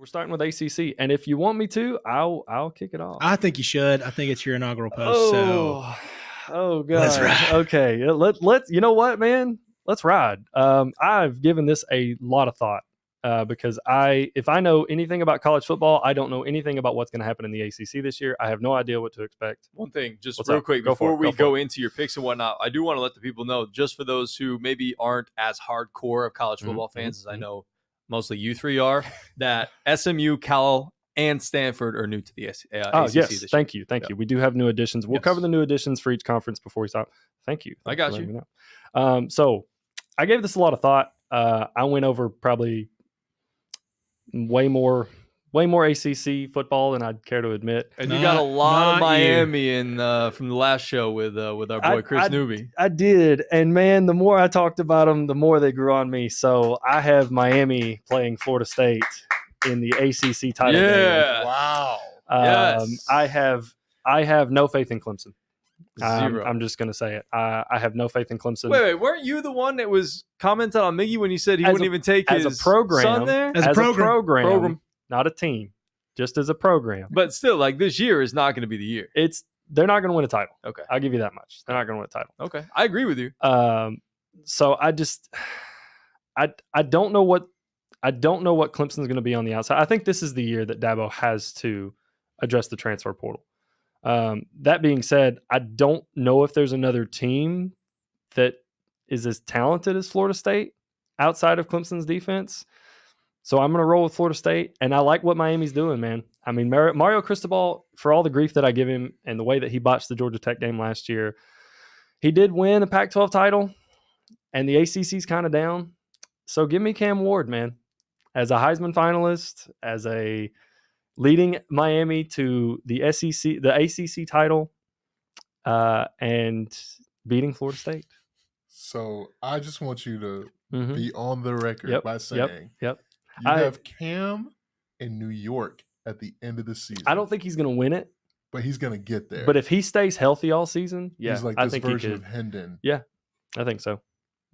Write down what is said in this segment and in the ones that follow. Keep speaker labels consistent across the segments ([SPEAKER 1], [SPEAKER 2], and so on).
[SPEAKER 1] We're starting with ACC, and if you want me to, I'll kick it off.
[SPEAKER 2] I think you should. I think it's your inaugural post.
[SPEAKER 1] Oh God.
[SPEAKER 2] Let's ride.
[SPEAKER 1] Okay, let's. You know what, man? Let's ride. I've given this a lot of thought because if I know anything about college football, I don't know anything about what's going to happen in the ACC this year. I have no idea what to expect.
[SPEAKER 3] One thing, just
[SPEAKER 1] What's
[SPEAKER 3] real
[SPEAKER 1] up?
[SPEAKER 3] quick,
[SPEAKER 1] Go for
[SPEAKER 3] before
[SPEAKER 1] it.
[SPEAKER 3] we
[SPEAKER 1] Go for
[SPEAKER 3] go
[SPEAKER 1] it.
[SPEAKER 3] into your picks and whatnot, I do want to let the people know, just for those who maybe aren't as hardcore of college football fans as I know mostly you three are, that SMU, Cal, and Stanford are new to the ACC
[SPEAKER 1] yes,
[SPEAKER 3] this year.
[SPEAKER 1] thank you. We do have new additions. We'll cover the new additions for each conference before we stop. Thank you.
[SPEAKER 3] I got you.
[SPEAKER 1] So I gave this a lot of thought. I went over probably way more ACC football than I'd care to admit.
[SPEAKER 3] And you got a lot of Miami in from the last show with our boy Chris Newby.
[SPEAKER 1] I did, and man, the more I talked about them, the more they grew on me. So I have Miami playing Florida State in the ACC title game.
[SPEAKER 3] Wow.
[SPEAKER 1] Yes. I have no faith in Clemson.
[SPEAKER 3] Zero.
[SPEAKER 1] I'm just going to say it. I have no faith in Clemson.
[SPEAKER 3] Wait, weren't you the one that was commenting on Miggy when he said he wouldn't even take his son there?
[SPEAKER 1] As a program, not a team, just as a program.
[SPEAKER 3] But still, like, this year is not going to be the year.
[SPEAKER 1] They're not going to win a title.
[SPEAKER 3] Okay.
[SPEAKER 1] I'll give you that much. They're not going to win a title.
[SPEAKER 3] Okay. I agree with you.
[SPEAKER 1] So I don't know what Clemson's going to be on the outside. I think this is the year that Dabo has to address the transfer portal. That being said, I don't know if there's another team that is as talented as Florida State outside of Clemson's defense. So I'm going to roll with Florida State, and I like what Miami's doing, man. I mean, Mario Cristobal, for all the grief that I give him and the way that he botched the Georgia Tech game last year, he did win a Pac-12 title, and the ACC's kind of down. So give me Cam Ward, man, as a Heisman finalist, as a leading Miami to the ACC title, and beating Florida State.
[SPEAKER 4] So I just want you to be on the record by saying,
[SPEAKER 1] you
[SPEAKER 4] have Cam in New York at the end of the season.
[SPEAKER 1] I don't think he's going to win it,
[SPEAKER 4] but he's going to get there.
[SPEAKER 1] But if he stays healthy all season,
[SPEAKER 4] he's like this version of Hendon.
[SPEAKER 1] Yeah, I think so.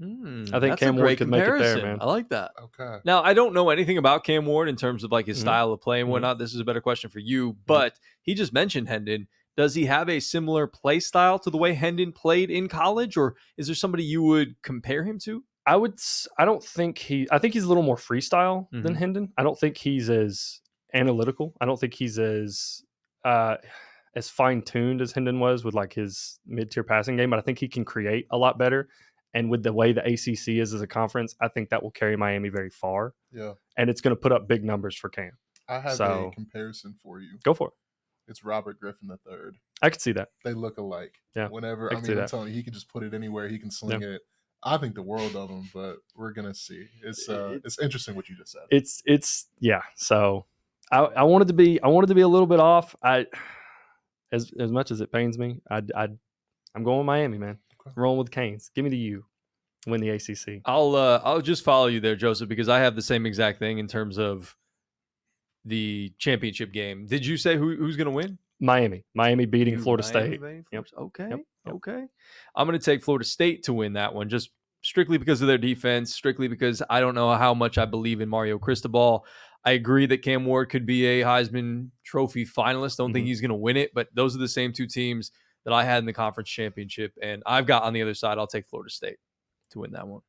[SPEAKER 3] I think Cam Ward could make it there, man. I like that.
[SPEAKER 4] Okay.
[SPEAKER 3] Now, I don't know anything about Cam Ward in terms of like his style of play and whatnot. This is a better question for you. But he just mentioned Hendon. Does he have a similar play style to the way Hendon played in college, or is there somebody you would compare him to?
[SPEAKER 1] I think he's a little more freestyle than Hendon. I don't think he's as analytical. I don't think he's as fine-tuned as Hendon was with like his mid-tier passing game, but I think he can create a lot better. And with the way the ACC is as a conference, I think that will carry Miami very far.
[SPEAKER 4] Yeah.
[SPEAKER 1] And it's going to put up big numbers for Cam.
[SPEAKER 4] I have a comparison for you.
[SPEAKER 1] Go for it.
[SPEAKER 4] It's Robert Griffin III.
[SPEAKER 1] I could see that.
[SPEAKER 4] They look alike.
[SPEAKER 1] Yeah.
[SPEAKER 4] Whenever, I'm telling you, he can just put it anywhere. He can sling it. I think the world of him, but we're going to see. It's interesting what you just said.
[SPEAKER 1] It's So I wanted to be a little bit off. As much as it pains me, I'm going with Miami, man. I'm rolling with the Canes. Give me the U. Win the ACC.
[SPEAKER 3] I'll just follow you there, Joseph, because I have the same exact thing in terms of the championship game. Did you say who's going to win?
[SPEAKER 1] Miami beating Florida State.
[SPEAKER 3] Yep. Okay. I'm going to take Florida State to win that one, just strictly because of their defense, strictly because I don't know how much I believe in Mario Cristobal. I agree that Cam Ward could be a Heisman Trophy finalist. Don't think he's going to win it, but those are the same two teams that I had in the conference championship, and I've got on the other side, I'll take Florida State to win that one.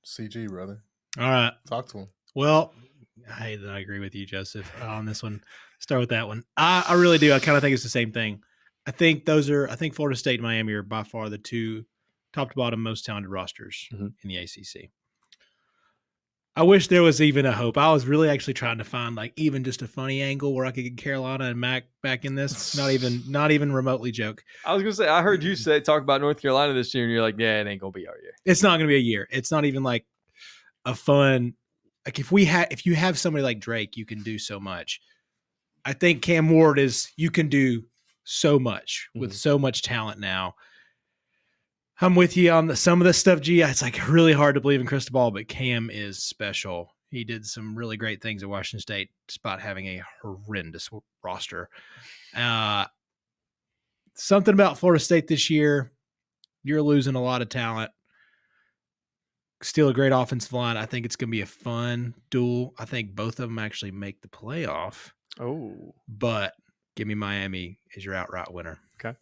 [SPEAKER 4] CG, brother.
[SPEAKER 2] All right.
[SPEAKER 4] Talk to him.
[SPEAKER 2] Well, I agree with you, Joseph, on this one. Start with that one. I really do. I kind of think it's the same thing. I think Florida State and Miami are by far the two top to bottom most talented rosters in the ACC. I wish there was even a hope. I was really actually trying to find like even just a funny angle where I could get Carolina and Mac back in this. Not even remotely joke.
[SPEAKER 3] I was gonna say, I heard you talk about North Carolina this year, and you're like, yeah, it ain't gonna be our year.
[SPEAKER 2] It's not gonna be a year. It's not even like a fun. Like if you have somebody like Drake, you can do so much. I think Cam Ward you can do so much with so much talent now. I'm with you on some of this stuff, G. It's like really hard to believe in Cristobal, but Cam is special. He did some really great things at Washington State, despite having a horrendous roster. Something about Florida State this year, you're losing a lot of talent. Still a great offensive line. I think it's going to be a fun duel. I think both of them actually make the playoff,
[SPEAKER 1] Oh,
[SPEAKER 2] but give me Miami as your outright winner.
[SPEAKER 1] okay.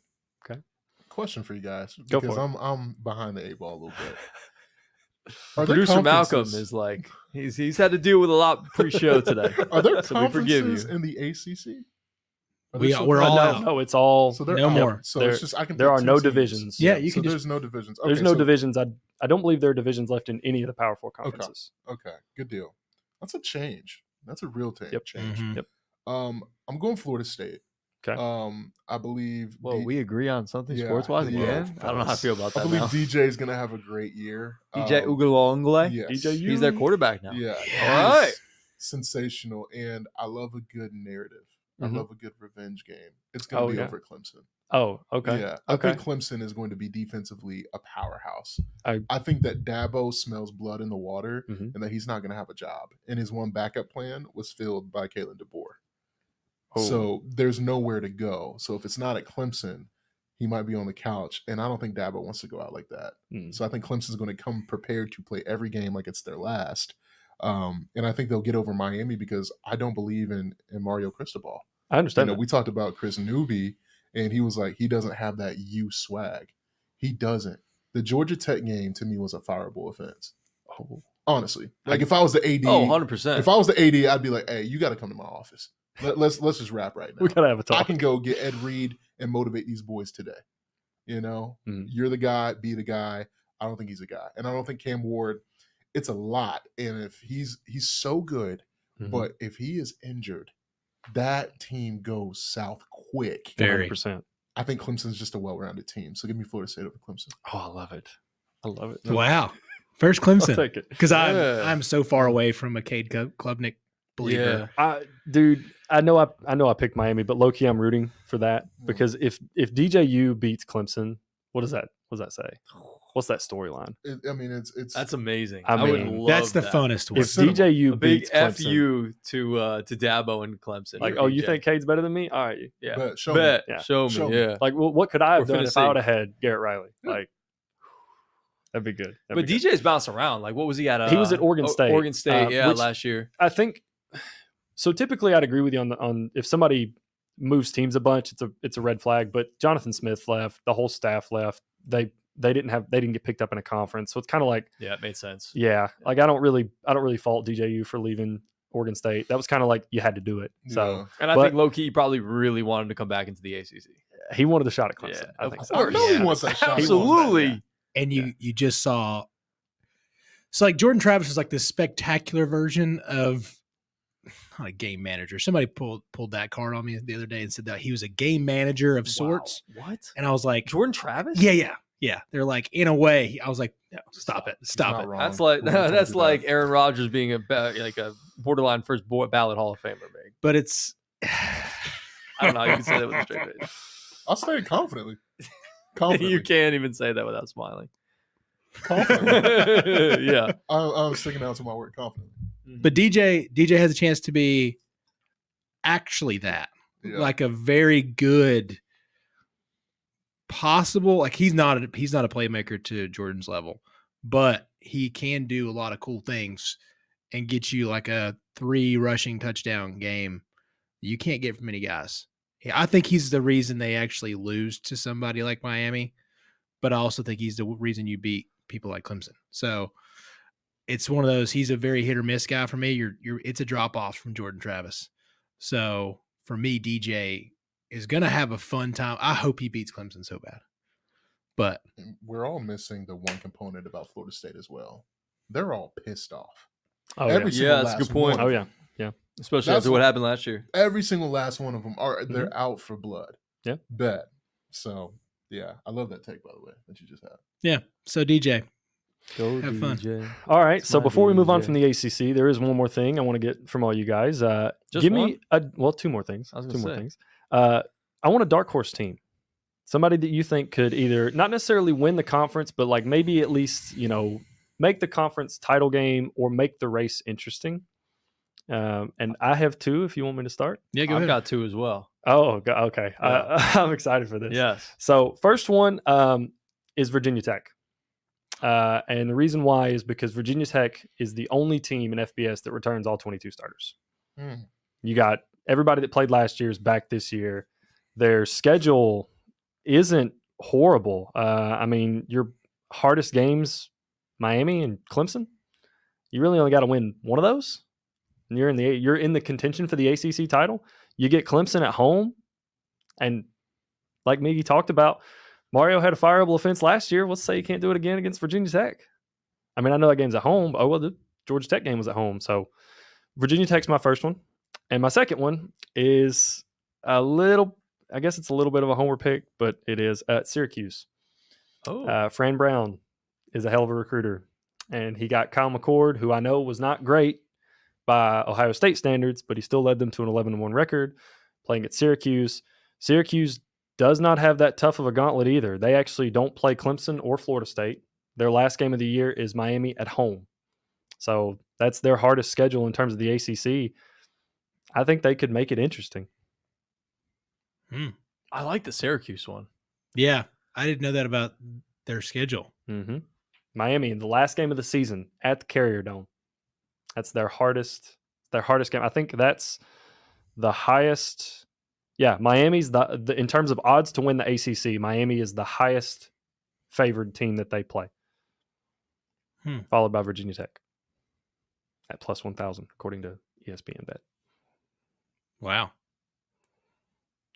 [SPEAKER 4] Question for you guys,
[SPEAKER 1] Go
[SPEAKER 4] because
[SPEAKER 1] for it.
[SPEAKER 4] I'm behind the 8 ball a little bit. Are there
[SPEAKER 3] Producer Malcolm
[SPEAKER 4] conferences-
[SPEAKER 3] is like he's had to deal with a lot pre-show today.
[SPEAKER 4] Are there
[SPEAKER 3] So we forgive
[SPEAKER 4] conferences
[SPEAKER 3] you.
[SPEAKER 4] in the ACC?
[SPEAKER 2] We're all
[SPEAKER 1] no,
[SPEAKER 2] out.
[SPEAKER 1] no, it's all.
[SPEAKER 4] So they're
[SPEAKER 2] No
[SPEAKER 4] out.
[SPEAKER 2] more.
[SPEAKER 4] So
[SPEAKER 1] There-
[SPEAKER 4] it's just I can.
[SPEAKER 1] there
[SPEAKER 4] pick
[SPEAKER 1] are
[SPEAKER 4] 2
[SPEAKER 1] no
[SPEAKER 4] teams.
[SPEAKER 1] divisions.
[SPEAKER 2] Yeah, you
[SPEAKER 4] So
[SPEAKER 2] can just
[SPEAKER 4] there's no divisions.
[SPEAKER 1] There's
[SPEAKER 4] Okay,
[SPEAKER 1] no
[SPEAKER 4] so-
[SPEAKER 1] divisions. I don't believe there are divisions left in any of the Power Four conferences.
[SPEAKER 4] Okay, good deal. That's a change. That's a real
[SPEAKER 1] Yep.
[SPEAKER 4] change.
[SPEAKER 2] Mhm.
[SPEAKER 1] Yep.
[SPEAKER 4] I'm going Florida State.
[SPEAKER 1] Okay.
[SPEAKER 4] I believe.
[SPEAKER 3] Well, we agree on something
[SPEAKER 4] Yeah,
[SPEAKER 3] sports-wise
[SPEAKER 4] yeah,
[SPEAKER 3] again. I don't know how I feel about
[SPEAKER 4] I
[SPEAKER 3] that
[SPEAKER 4] believe
[SPEAKER 3] now.
[SPEAKER 4] DJ is going to have a great year.
[SPEAKER 3] DJ Ugalongle.
[SPEAKER 4] Yes.
[SPEAKER 1] DJ
[SPEAKER 3] He's their quarterback now.
[SPEAKER 4] Yeah.
[SPEAKER 3] All right.
[SPEAKER 4] he's Sensational, and I love a good narrative.
[SPEAKER 1] Mhm.
[SPEAKER 4] I love a good revenge game. It's going to
[SPEAKER 1] Oh,
[SPEAKER 4] be
[SPEAKER 1] yeah.
[SPEAKER 4] over Clemson.
[SPEAKER 1] Oh, okay.
[SPEAKER 4] Yeah, I
[SPEAKER 1] Okay.
[SPEAKER 4] think Clemson is going to be defensively a powerhouse.
[SPEAKER 1] I-
[SPEAKER 4] I think that Dabo smells blood in the water,
[SPEAKER 1] Mhm.
[SPEAKER 4] and that he's not going to have a job. And his one backup plan was filled by Kalen DeBoer.
[SPEAKER 1] Oh.
[SPEAKER 4] So there's nowhere to go. So if it's not at Clemson, he might be on the couch. And I don't think Dabo wants to go out like that.
[SPEAKER 1] Mm.
[SPEAKER 4] So I think Clemson's going to come prepared to play every game like it's their last. And I think they'll get over Miami because I don't believe in Mario Cristobal.
[SPEAKER 1] I understand.
[SPEAKER 4] We talked about Chris Newby, and he was like, he doesn't have that U swag. He doesn't. The Georgia Tech game to me was a fireable offense.
[SPEAKER 1] Oh.
[SPEAKER 4] Honestly, like if I was the AD,
[SPEAKER 3] Oh, 100%.
[SPEAKER 4] if I was the AD, I'd be like, hey, you got to come to my office. Let's just rap right now.
[SPEAKER 1] We gotta have a
[SPEAKER 4] I
[SPEAKER 1] talk.
[SPEAKER 4] can go get Ed Reed and motivate these boys today.
[SPEAKER 1] Mhm.
[SPEAKER 4] You're the guy, be the guy. I don't think he's a guy. And I don't think Cam Ward, it's a lot. And if he's so good,
[SPEAKER 1] Mhm.
[SPEAKER 4] but if he is injured, that team goes south quick.
[SPEAKER 2] Very.
[SPEAKER 1] 100%.
[SPEAKER 4] I think Clemson's just a well-rounded team. So give me Florida State over Clemson.
[SPEAKER 1] Oh, I love it. I love it.
[SPEAKER 2] Wow. First
[SPEAKER 1] I'll
[SPEAKER 2] Clemson.
[SPEAKER 1] take it.
[SPEAKER 2] Because
[SPEAKER 3] Yeah.
[SPEAKER 2] I'm so far away from a Cade Klubnik believer.
[SPEAKER 1] Dude, I know I picked Miami, but low key I'm rooting for that because if DJU beats Clemson, what does that say? What's that storyline?
[SPEAKER 4] It's
[SPEAKER 3] That's amazing.
[SPEAKER 1] I
[SPEAKER 3] I would
[SPEAKER 1] mean,
[SPEAKER 3] love
[SPEAKER 2] That's the
[SPEAKER 3] that.
[SPEAKER 2] funnest one.
[SPEAKER 1] If
[SPEAKER 4] cinema.
[SPEAKER 1] DJU
[SPEAKER 3] A big
[SPEAKER 1] beats
[SPEAKER 3] F
[SPEAKER 1] Clemson,
[SPEAKER 3] you to Dabo and Clemson.
[SPEAKER 1] like,
[SPEAKER 3] or
[SPEAKER 1] oh, you
[SPEAKER 3] DJ.
[SPEAKER 1] think Cade's better than me? All right,
[SPEAKER 3] Yeah.
[SPEAKER 4] Bet. Show
[SPEAKER 3] Bet.
[SPEAKER 1] Yeah.
[SPEAKER 3] Show me.
[SPEAKER 4] Show me.
[SPEAKER 3] Yeah.
[SPEAKER 1] like, well, what could I have
[SPEAKER 3] We're
[SPEAKER 1] done
[SPEAKER 3] finna
[SPEAKER 1] if I would
[SPEAKER 3] see.
[SPEAKER 1] have had Garrett Riley?
[SPEAKER 4] Yeah.
[SPEAKER 1] Like, that'd be good.
[SPEAKER 3] But DJ's bounced around. Like, what was he at?
[SPEAKER 1] He was at Oregon State.
[SPEAKER 3] Oregon State,
[SPEAKER 1] Which
[SPEAKER 3] last year.
[SPEAKER 1] I think so. Typically, I'd agree with you on if somebody moves teams a bunch, it's a red flag. But Jonathan Smith left, the whole staff left. They didn't get picked up in a conference, so it's kind of like,
[SPEAKER 3] Yeah, it made sense.
[SPEAKER 1] yeah, like I don't really fault DJU for leaving Oregon State. That was kind of like you had to do it. So
[SPEAKER 3] And I
[SPEAKER 1] But-
[SPEAKER 3] think low key probably really wanted to come back into the ACC.
[SPEAKER 1] he wanted a shot at Clemson.
[SPEAKER 3] Yeah,
[SPEAKER 1] I
[SPEAKER 3] of
[SPEAKER 1] think
[SPEAKER 4] I
[SPEAKER 3] course.
[SPEAKER 1] so.
[SPEAKER 4] know he
[SPEAKER 3] Yeah.
[SPEAKER 4] wants that shot.
[SPEAKER 3] Absolutely.
[SPEAKER 2] And you just saw. So like Jordan Travis was like this spectacular version of not a game manager. Somebody pulled that card on me the other day and said that he was a game manager of sorts.
[SPEAKER 3] Wow. What?
[SPEAKER 2] And I was like,
[SPEAKER 3] Jordan Travis?
[SPEAKER 2] yeah. They're like, in a way. I was like, no, stop it. Stop
[SPEAKER 4] not
[SPEAKER 2] it.
[SPEAKER 4] wrong.
[SPEAKER 3] That's like
[SPEAKER 4] Whoever told
[SPEAKER 3] that's
[SPEAKER 4] you
[SPEAKER 3] like
[SPEAKER 4] that.
[SPEAKER 3] Aaron Rodgers being a borderline first ballot Hall of Famer. Big.
[SPEAKER 2] But it's
[SPEAKER 3] I don't know. You can say that with a straight face.
[SPEAKER 4] I'll say it confidently.
[SPEAKER 3] You can't even say that without smiling.
[SPEAKER 4] Confidently.
[SPEAKER 3] Yeah.
[SPEAKER 4] I'm sticking out to my word confidently.
[SPEAKER 2] but DJ has a chance to be actually that.
[SPEAKER 4] Yeah.
[SPEAKER 2] Like a very good possible, like he's not a playmaker to Jordan's level, but he can do a lot of cool things and get you like a 3 rushing touchdown game you can't get from many guys. Yeah, I think he's the reason they actually lose to somebody like Miami, but I also think he's the reason you beat people like Clemson. So it's one of those, he's a very hit or miss guy for me. It's a drop off from Jordan Travis. So for me, DJ is going to have a fun time. I hope he beats Clemson so bad. But
[SPEAKER 4] And we're all missing the one component about Florida State as well. They're all pissed off.
[SPEAKER 1] Oh
[SPEAKER 4] Every
[SPEAKER 1] yeah.
[SPEAKER 4] single
[SPEAKER 3] Yeah, that's a
[SPEAKER 4] last
[SPEAKER 3] good point.
[SPEAKER 4] one
[SPEAKER 1] Oh
[SPEAKER 4] of
[SPEAKER 1] yeah.
[SPEAKER 4] them.
[SPEAKER 3] Especially
[SPEAKER 4] That's
[SPEAKER 3] after what
[SPEAKER 4] what-
[SPEAKER 3] happened last year.
[SPEAKER 4] Every single last one of them they're out for blood.
[SPEAKER 1] Yeah.
[SPEAKER 4] Bet. So yeah, I love that take by the way that you just had.
[SPEAKER 2] yeah, so DJ,
[SPEAKER 3] Go
[SPEAKER 2] Have fun.
[SPEAKER 3] DJ.
[SPEAKER 1] All right.
[SPEAKER 3] It's
[SPEAKER 1] So
[SPEAKER 3] my
[SPEAKER 1] before we move on
[SPEAKER 3] DJ.
[SPEAKER 1] from the ACC, there is one more thing I want to get from all you guys.
[SPEAKER 3] Just
[SPEAKER 1] Give
[SPEAKER 3] one?
[SPEAKER 1] me two more things.
[SPEAKER 3] I was
[SPEAKER 1] Two
[SPEAKER 3] gonna
[SPEAKER 1] more
[SPEAKER 3] say.
[SPEAKER 1] things. I want a dark horse team. Somebody that you think could either not necessarily win the conference, but like maybe at least, make the conference title game or make the race interesting. And I have 2 if you want me to start.
[SPEAKER 2] yeah, go
[SPEAKER 3] I've
[SPEAKER 2] ahead.
[SPEAKER 3] got 2 as well.
[SPEAKER 1] Oh, okay.
[SPEAKER 3] Yeah.
[SPEAKER 1] I'm excited for this.
[SPEAKER 3] Yes.
[SPEAKER 1] So first one is Virginia Tech. And the reason why is because Virginia Tech is the only team in FBS that returns all 22 starters.
[SPEAKER 4] Mm.
[SPEAKER 1] You got everybody that played last year is back this year. Their schedule isn't horrible. I mean, your hardest games, Miami and Clemson, you really only got to win one of those. And you're in the contention for the ACC title. You get Clemson at home, and like Miggy talked about, Mario had a fireable offense last year. Let's say you can't do it again against Virginia Tech. I mean, I know that game's at home. Oh, well, the Georgia Tech game was at home. So Virginia Tech's my first one. And my second one is a little, I guess it's a little bit of a homer pick, but it is at Syracuse. Fran Brown is a hell of a recruiter. And he got Kyle McCord, who I know was not great by Ohio State standards, but he still led them to an 11-1 record playing at Syracuse. Syracuse does not have that tough of a gauntlet either. They actually don't play Clemson or Florida State. Their last game of the year is Miami at home. So that's their hardest schedule in terms of the ACC. I think they could make it interesting.
[SPEAKER 3] I like the Syracuse one.
[SPEAKER 2] Yeah, I didn't know that about their schedule.
[SPEAKER 1] Mm-hmm. Miami in the last game of the season at the Carrier Dome. That's their hardest game. I think that's the highest. Yeah, Miami's the in terms of odds to win the ACC, Miami is the highest favored team that they play. Followed by Virginia Tech at plus 1,000, according to ESPN Bet.
[SPEAKER 2] Wow.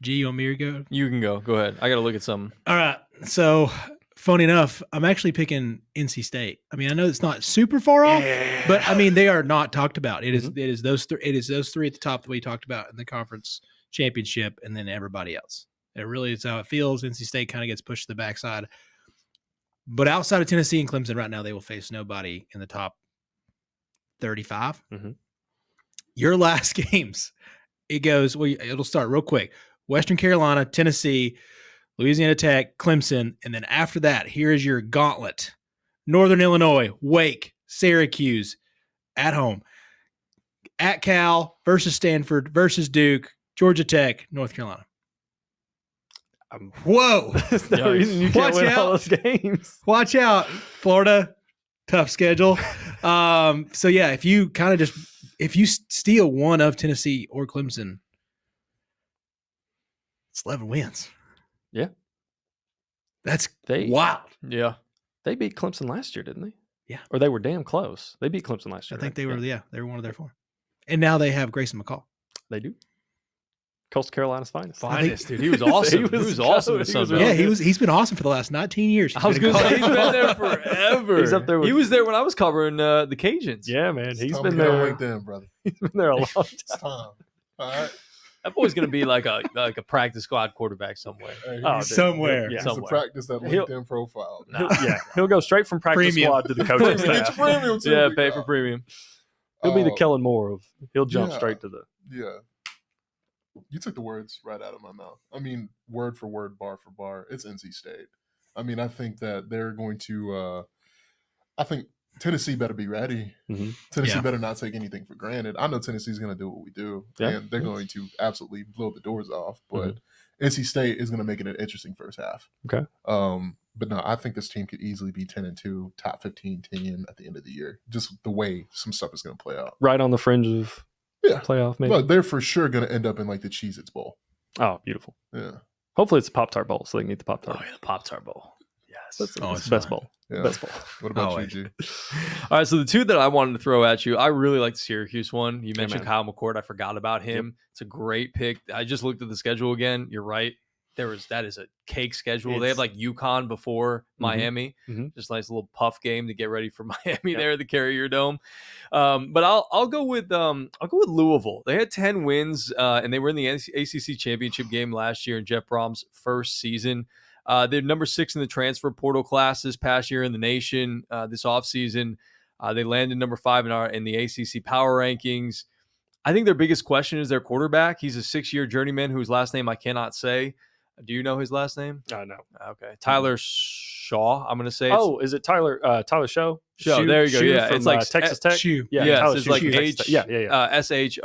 [SPEAKER 2] G, you want me to go?
[SPEAKER 3] You can go. Go ahead. I got to look at something.
[SPEAKER 2] All right. So, funny enough, I'm actually picking NC State. I mean, I know it's not super far off, but I mean, they are not talked about. It is those three. It is those three at the top that we talked about in the conference championship, and then everybody else. It really is how it feels. NC State kind of gets pushed to the backside. But outside of Tennessee and Clemson right now, they will face nobody in the top 35.
[SPEAKER 1] Mm-hmm.
[SPEAKER 2] Your last games, it'll start real quick. Western Carolina, Tennessee, Louisiana Tech, Clemson, and then after that, here is your gauntlet. Northern Illinois, Wake, Syracuse, at home. At Cal versus Stanford versus Duke, Georgia Tech, North Carolina. Whoa.
[SPEAKER 1] That's the reason you can't win all those games.
[SPEAKER 2] Watch out, Florida. Tough schedule. So yeah, if you steal one of Tennessee or Clemson, it's 11 wins.
[SPEAKER 1] Yeah.
[SPEAKER 2] That's wild.
[SPEAKER 3] Yeah.
[SPEAKER 1] They beat Clemson last year, didn't they?
[SPEAKER 2] Yeah.
[SPEAKER 1] Or they were damn close. They beat Clemson last year.
[SPEAKER 2] I think they were, they were one of their four. And now they have Grayson McCall.
[SPEAKER 1] They do. Coastal Carolina's finest.
[SPEAKER 3] Dude. He was awesome. He was awesome.
[SPEAKER 2] He's been awesome for the last 19 years.
[SPEAKER 3] I was going to say, he's been there forever.
[SPEAKER 1] He's up there
[SPEAKER 3] he was there when I was covering the Cajuns.
[SPEAKER 1] Yeah, man.
[SPEAKER 4] He's
[SPEAKER 1] been there.
[SPEAKER 4] LinkedIn, brother.
[SPEAKER 1] He's been there a long time.
[SPEAKER 4] It's time. All right.
[SPEAKER 3] That boy's going to be like a practice squad quarterback somewhere.
[SPEAKER 4] Hey,
[SPEAKER 2] somewhere.
[SPEAKER 1] Yeah.
[SPEAKER 4] He's to practice that LinkedIn profile.
[SPEAKER 1] He'll go straight from practice
[SPEAKER 2] Premium.
[SPEAKER 1] squad to the coaching
[SPEAKER 4] Get
[SPEAKER 1] staff.
[SPEAKER 4] your premium too.
[SPEAKER 3] Yeah, pay for premium.
[SPEAKER 1] He'll be the Kellen Moore of. He'll jump
[SPEAKER 4] Yeah.
[SPEAKER 1] straight to the.
[SPEAKER 4] Yeah. You took the words right out of my mouth. I mean, word for word, bar for bar. It's NC State. I mean, I think that they're going to. I think Tennessee better be ready.
[SPEAKER 1] Mm-hmm.
[SPEAKER 4] Tennessee better not take anything for granted. I know Tennessee's going to do what we do, and they're going to absolutely blow the doors off. But NC State is going to make it an interesting first half.
[SPEAKER 1] Okay.
[SPEAKER 4] But no, I think this team could easily be 10-2, top 15 team at the end of the year. Just the way some stuff is going to play out.
[SPEAKER 1] Right on the fringe of playoff, maybe.
[SPEAKER 4] But they're for sure going to end up in like the Cheez-Its Bowl.
[SPEAKER 1] Oh, beautiful.
[SPEAKER 4] Yeah.
[SPEAKER 1] Hopefully it's a Pop-Tart Bowl so they can eat the Pop-Tart.
[SPEAKER 3] Oh, yeah, the Pop-Tart Bowl. Yes.
[SPEAKER 1] That's
[SPEAKER 2] it's
[SPEAKER 1] the best
[SPEAKER 2] fun.
[SPEAKER 1] bowl.
[SPEAKER 4] Yeah.
[SPEAKER 1] Best bowl.
[SPEAKER 4] What about you,
[SPEAKER 2] Always.
[SPEAKER 4] G?
[SPEAKER 3] All right, so the two that I wanted to throw at you, I really like the Syracuse one. You mentioned
[SPEAKER 1] man.
[SPEAKER 3] Kyle McCord. I forgot about him. It's a great pick. I just looked at the schedule again. You're right. That is a cake schedule. They have like UConn before Miami.
[SPEAKER 1] Mm-hmm.
[SPEAKER 3] Just a nice little puff game to get ready for Miami there at the Carrier Dome. But I'll go with Louisville. They had 10 wins and they were in the ACC championship game last year in Jeff Brom's first season. They're number 6 in the transfer portal class this past year in the nation. This offseason, they landed number 5 in the ACC power rankings. I think their biggest question is their quarterback. He's a 6-year journeyman whose last name I cannot say. Do you know his last name?
[SPEAKER 1] No.
[SPEAKER 3] Okay. Tyler Shaw, I'm going to say.
[SPEAKER 1] Is it Tyler Show?
[SPEAKER 3] Show. There you go. Yeah.
[SPEAKER 1] From,
[SPEAKER 3] it's like
[SPEAKER 1] Texas Tech.
[SPEAKER 2] Shoe.
[SPEAKER 1] Yeah.
[SPEAKER 3] Yes,
[SPEAKER 1] Tyler
[SPEAKER 3] it's
[SPEAKER 1] Shoe
[SPEAKER 3] like
[SPEAKER 1] from Texas Tech. Yeah.
[SPEAKER 3] SHOUGH.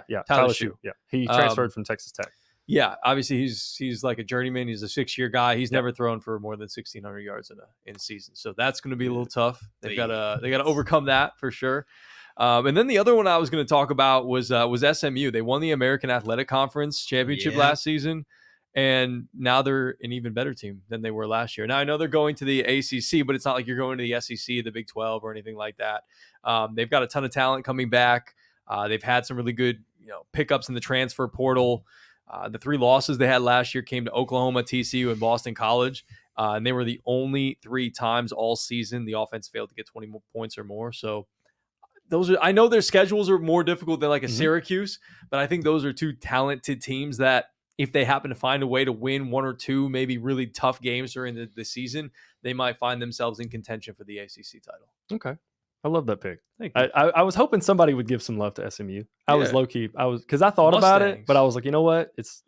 [SPEAKER 1] Yeah.
[SPEAKER 3] Tyler
[SPEAKER 1] Tyler Shoe. Yeah. He transferred from Texas Tech.
[SPEAKER 3] Yeah, obviously he's like a journeyman. He's a 6-year guy. He's never thrown for more than 1,600 yards in a season. So that's going to be a little tough. They got to overcome that for sure. And then the other one I was going to talk about was SMU. They won the American Athletic Conference championship last season, and now they're an even better team than they were last year. Now I know they're going to the ACC, but it's not like you're going to the SEC, the Big 12, or anything like that. They've got a ton of talent coming back. They've had some really good pickups in the transfer portal. The 3 losses they had last year came to Oklahoma, TCU, and Boston College. And they were the only 3 times all season the offense failed to get 20 more points or more. So I know their schedules are more difficult than like a Syracuse, but I think those are 2 talented teams that if they happen to find a way to win 1 or 2 maybe really tough games during the season, they might find themselves in contention for the ACC title.
[SPEAKER 1] Okay. I love that pick.
[SPEAKER 3] Thank you.
[SPEAKER 1] I was hoping somebody would give some love to SMU. I was low key. Because I thought about it, but I was like, you know what? It's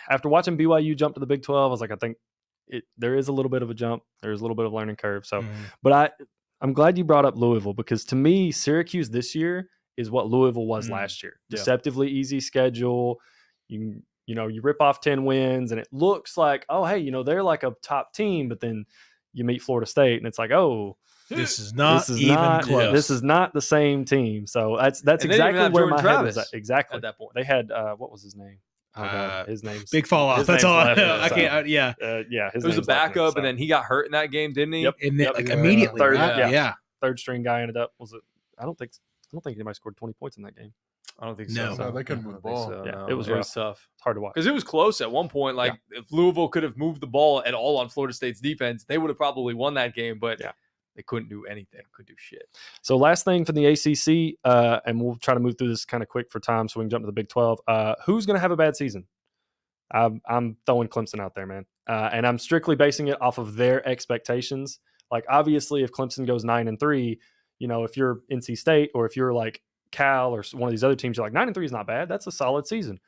[SPEAKER 1] after watching BYU jump to the Big 12, I was like, I think there is a little bit of a jump. There's a little bit of learning curve. So, but I'm glad you brought up Louisville, because to me, Syracuse this year is what Louisville was last year. Deceptively easy schedule. You rip off 10 wins, and it looks like, oh, hey, they're like a top team, but then you meet Florida State, and it's like, oh.
[SPEAKER 2] This is not close.
[SPEAKER 1] This is not the same team. So that's exactly where my head was at. Exactly.
[SPEAKER 3] At that point.
[SPEAKER 1] They had what was his name? His name's
[SPEAKER 2] big fall off. That's all. I can't.
[SPEAKER 1] Yeah.
[SPEAKER 3] It was a backup, and then he got hurt in that game, didn't he?
[SPEAKER 1] Yep.
[SPEAKER 2] And then, immediately.
[SPEAKER 1] Third string guy ended up. Was it? I don't think anybody scored 20 points in that game.
[SPEAKER 3] I don't think
[SPEAKER 4] so.
[SPEAKER 3] so.
[SPEAKER 4] No, they couldn't move the ball.
[SPEAKER 3] So,
[SPEAKER 1] it was tough. It's hard to watch
[SPEAKER 3] because it was close at one point. Like if Louisville could have moved the ball at all on Florida State's defense, they would have probably won that game. But they couldn't do anything. Couldn't do shit.
[SPEAKER 1] So last thing for the ACC, and we'll try to move through this kind of quick for time, so we can jump to the Big 12. Who's going to have a bad season? I'm throwing Clemson out there, man, and I'm strictly basing it off of their expectations. Like obviously, if Clemson goes 9-3, if you're NC State or if you're like Cal or one of these other teams, you're like 9-3 is not bad. That's a solid season.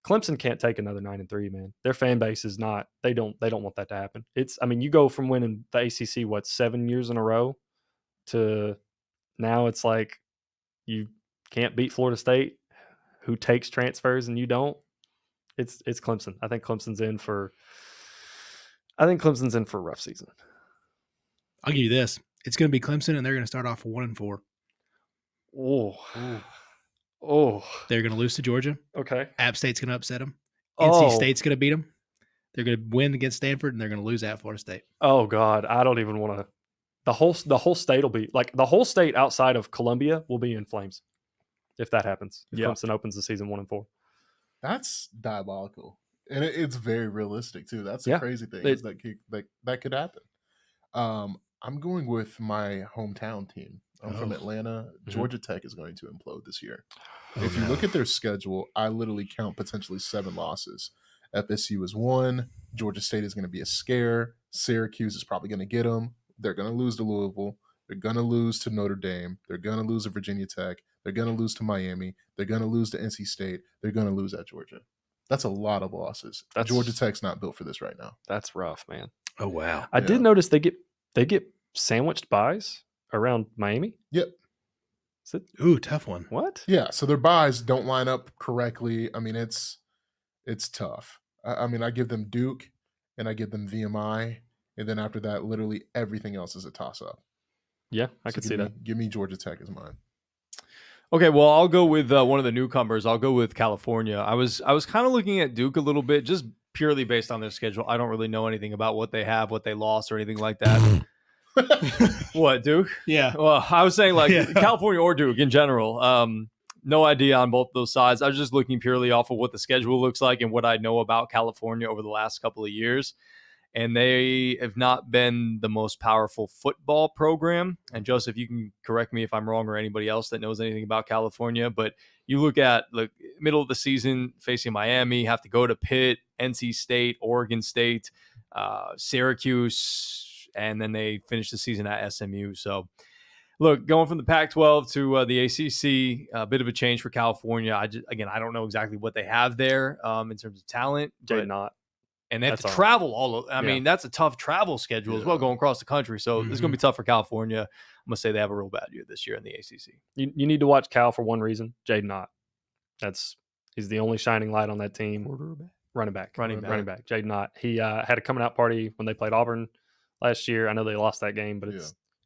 [SPEAKER 1] Clemson can't take another 9-3, man. Their fan base is not. They don't want that to happen. You go from winning the ACC 7 years in a row to now it's like you can't beat Florida State, who takes transfers and you don't. It's Clemson. I think Clemson's in for a rough season.
[SPEAKER 2] I'll give you this. It's going to be Clemson, and they're going to start off 1-4.
[SPEAKER 1] Oh.
[SPEAKER 2] They're going to lose to Georgia.
[SPEAKER 1] Okay.
[SPEAKER 2] App State's going to upset them. NC State's going to beat them. They're going to win against Stanford, and they're going to lose at Florida State.
[SPEAKER 1] Oh God, I don't even want to. The whole state will be like the whole state outside of Columbia will be in flames if that happens. If Clemson opens the season 1-4.
[SPEAKER 4] That's diabolical, and it's very realistic too. That's the crazy thing is that could happen. I'm going with my hometown team. I'm from Atlanta. Georgia Tech is going to implode this year. If you look at their schedule, I literally count potentially 7 losses. FSU is 1. Georgia State is going to be a scare. Syracuse is probably going to get them. They're going to lose to Louisville. They're going to lose to Notre Dame. They're going to lose to Virginia Tech. They're going to lose to Miami. They're going to lose to NC State. They're going to lose at Georgia. That's a lot of losses. Georgia Tech's not built for this right now.
[SPEAKER 1] That's rough, man.
[SPEAKER 2] Oh wow!
[SPEAKER 1] I did notice they get sandwiched buys around Miami.
[SPEAKER 4] Yep.
[SPEAKER 2] Ooh, tough one.
[SPEAKER 1] What?
[SPEAKER 4] Yeah. So their buys don't line up correctly. It's tough. I give them Duke and I give them VMI, and then after that, literally everything else is a toss up.
[SPEAKER 1] Yeah, I could see that.
[SPEAKER 4] Give me Georgia Tech as mine.
[SPEAKER 3] Okay, well, I'll go with one of the newcomers. I'll go with California. I was kind of looking at Duke a little bit, just purely based on their schedule. I don't really know anything about what they have, what they lost, or anything like that. What, Duke?
[SPEAKER 2] Yeah.
[SPEAKER 3] Well, I was saying California or Duke in general. No idea on both those sides. I was just looking purely off of what the schedule looks like and what I know about California over the last couple of years. And they have not been the most powerful football program. And Joseph, you can correct me if I'm wrong, or anybody else that knows anything about California, but you look at the middle of the season facing Miami, have to go to Pitt, NC State, Oregon State, Syracuse, and then they finish the season at SMU. So look, going from the Pac-12 to the ACC, a bit of a change for California. I don't know exactly what they have there in terms of talent. And they have to travel all over. I mean, that's a tough travel schedule as well, going across the country. So it's going to be tough for California. I'm going to say they have a real bad year this year in the ACC.
[SPEAKER 1] You need to watch Cal for one reason. Jaden Ott. He's the only shining light on that team. Running back.
[SPEAKER 3] Running
[SPEAKER 1] back. Jaden Ott. He had a coming out party when they played Auburn last year. I know they lost that game, but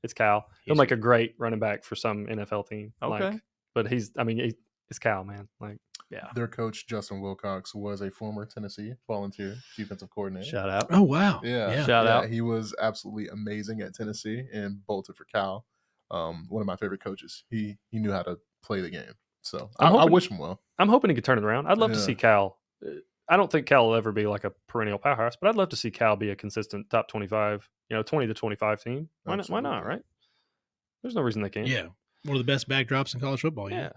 [SPEAKER 1] it's Cal. He'll make a great running back for some NFL team.
[SPEAKER 3] Okay.
[SPEAKER 1] But it's Cal, man. Like,
[SPEAKER 3] Yeah.
[SPEAKER 4] Their coach, Justin Wilcox, was a former Tennessee Volunteer defensive coordinator.
[SPEAKER 3] Shout out.
[SPEAKER 2] Oh, wow.
[SPEAKER 4] Yeah.
[SPEAKER 3] Shout out.
[SPEAKER 4] He was absolutely amazing at Tennessee and bolted for Cal. One of my favorite coaches. He knew how to play the game. So I wish him well.
[SPEAKER 1] I'm hoping he could turn it around. I'd love to see Cal. I don't think Cal will ever be like a perennial powerhouse, but I'd love to see Cal be a consistent top 25, 20 to 25 team. Why not, right? There's no reason they can't.
[SPEAKER 2] Yeah. One of the best backdrops in college football.
[SPEAKER 1] Yeah.